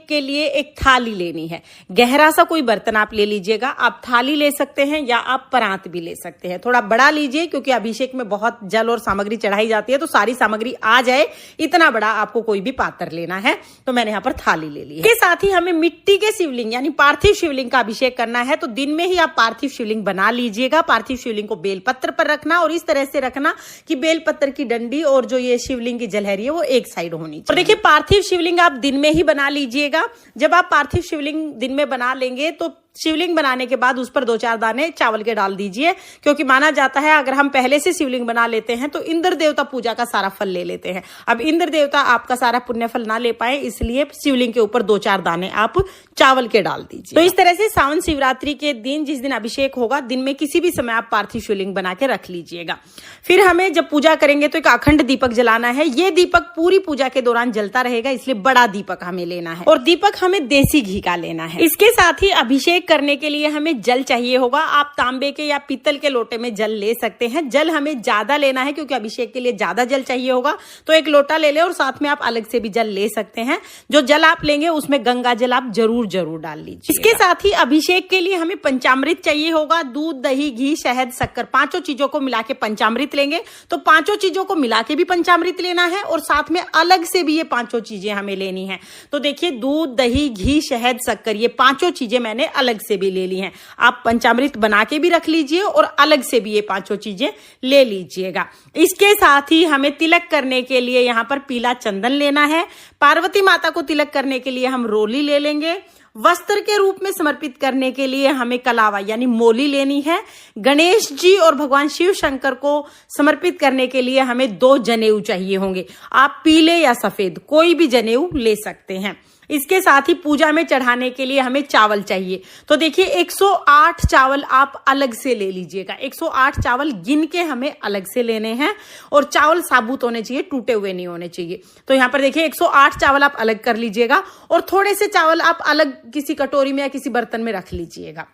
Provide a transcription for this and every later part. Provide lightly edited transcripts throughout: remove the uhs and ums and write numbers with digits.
के लिए एक थाली लेनी है। गहरा सा कोई बर्तन आप ले लीजिएगा। आप थाली ले सकते हैं या आप परात भी ले सकते हैं। थोड़ा बड़ा लीजिए क्योंकि अभिषेक में बहुत जल और सामग्री चढ़ाई जाती है, तो सारी सामग्री आ जाए इतना बड़ा आपको कोई भी पात्र लेना है। तो मैंने यहाँ पर थाली ले ली है। इसके साथ ही हमें मिट्टी के शिवलिंग यानी पार्थिव शिवलिंग का अभिषेक करना है। तो दिन में ही आप पार्थिव शिवलिंग बना लीजिएगा। पार्थिव शिवलिंग को बेलपत्र पर रखना और इस तरह से रखना कि बेलपत्र की डंडी और जो ये शिवलिंग की जलहरी है वो एक साइड होनी चाहिए। और देखिए पार्थिव शिवलिंग आप दिन में ही बना लीजिएगा। जब आप पार्थिव शिवलिंग दिन में बना लेंगे तो शिवलिंग बनाने के बाद उस पर 2-4 दाने चावल के डाल दीजिए, क्योंकि माना जाता है अगर हम पहले से शिवलिंग बना लेते हैं तो इंद्र देवता पूजा का सारा फल ले लेते हैं। अब इंद्र देवता आपका सारा पुण्य फल ना ले पाए, इसलिए शिवलिंग के ऊपर 2-4 दाने आप चावल के डाल दीजिए। तो इस तरह से सावन शिवरात्रि के दिन, जिस दिन अभिषेक होगा, दिन में किसी भी समय आप पार्थिव शिवलिंग बना के रख लीजिएगा। फिर हमें जब पूजा करेंगे तो एक अखंड दीपक जलाना है। ये दीपक पूरी पूजा के दौरान जलता रहेगा, इसलिए बड़ा दीपक हमें लेना है और दीपक हमें देसी घी का लेना है। इसके साथ ही अभिषेक करने के लिए हमें जल चाहिए होगा। आप तांबे के या पीतल के लोटे में जल ले सकते हैं। जल हमें ज्यादा लेना है क्योंकि अभिषेक के लिए ज्यादा जल चाहिए होगा, तो एक लोटा ले ले और साथ में आप अलग से भी जल ले सकते हैं। जो जल आप लेंगे उसमें गंगा जल आप जरूर डाल लीजिए। इसके साथ ही अभिषेक के लिए हमें पंचामृत चाहिए होगा। दूध, दही, घी, शहद, शक्कर, 5 चीजों को मिला के पंचामृत लेंगे। तो 5 चीजों को मिला के भी पंचामृत लेना है और साथ में अलग से भी ये 5 चीजें हमें लेनी है। तो देखिए दूध, दही, घी, शहद, शक्कर, ये 5 चीजें मैंने अलग से भी ले ली हैं। आप पंचामृत बना के भी रख लीजिए और अलग से भी ये 5 चीजें ले लीजिएगा। इसके साथ ही हमें तिलक करने के लिए यहाँ पर पीला चंदन लेना है। पार्वती माता को तिलक करने के लिए हम रोली ले लेंगे। वस्त्र के रूप में समर्पित करने के लिए हमें कलावा यानी मोली लेनी है। गणेश जी और भगवान शिव शंकर को समर्पित करने के लिए हमें 2 जनेऊ चाहिए होंगे। आप पीले या सफेद कोई भी जनेऊ ले सकते हैं। इसके साथ ही पूजा में चढ़ाने के लिए हमें चावल चाहिए। तो देखिए 108 चावल आप अलग से ले लीजिएगा। 108 चावल गिन के हमें अलग से लेने हैं और चावल साबुत होने चाहिए, टूटे हुए नहीं होने चाहिए। तो यहाँ पर देखिए 108 चावल आप अलग कर लीजिएगा और थोड़े से चावल आप अलग किसी कटोरी में या किसी बर्तन में रख लीजिएगा।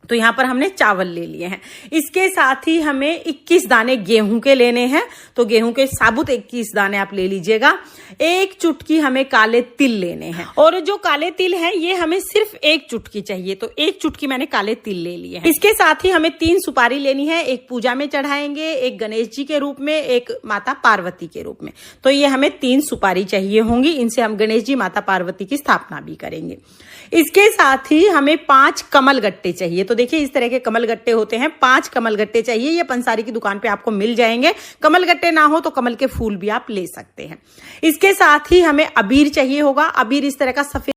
तो यहाँ पर हमने चावल ले लिए हैं। इसके साथ ही हमें 21 दाने गेहूं के लेने हैं। तो गेहूं के साबुत 21 दाने आप ले लीजिएगा। 1 चुटकी हमें काले तिल लेने हैं और जो काले तिल है ये हमें सिर्फ 1 चुटकी चाहिए। तो 1 चुटकी मैंने काले तिल ले लिए हैं। इसके साथ ही हमें 3 सुपारी लेनी है। एक पूजा में चढ़ाएंगे, एक गणेश जी के रूप में, एक माता पार्वती के रूप में। तो ये हमें 3 सुपारी चाहिए होंगी। इनसे हम गणेश जी, माता पार्वती की स्थापना भी करेंगे। इसके साथ ही हमें 5 कमल गट्टे चाहिए। तो देखिए इस तरह के कमल गट्टे होते हैं। 5 कमल गट्टे चाहिए। ये पंसारी की दुकान पे आपको मिल जाएंगे। कमल गट्टे ना हो तो कमल के फूल भी आप ले सकते हैं। इसके साथ ही हमें अबीर चाहिए होगा। अबीर इस तरह का सफेद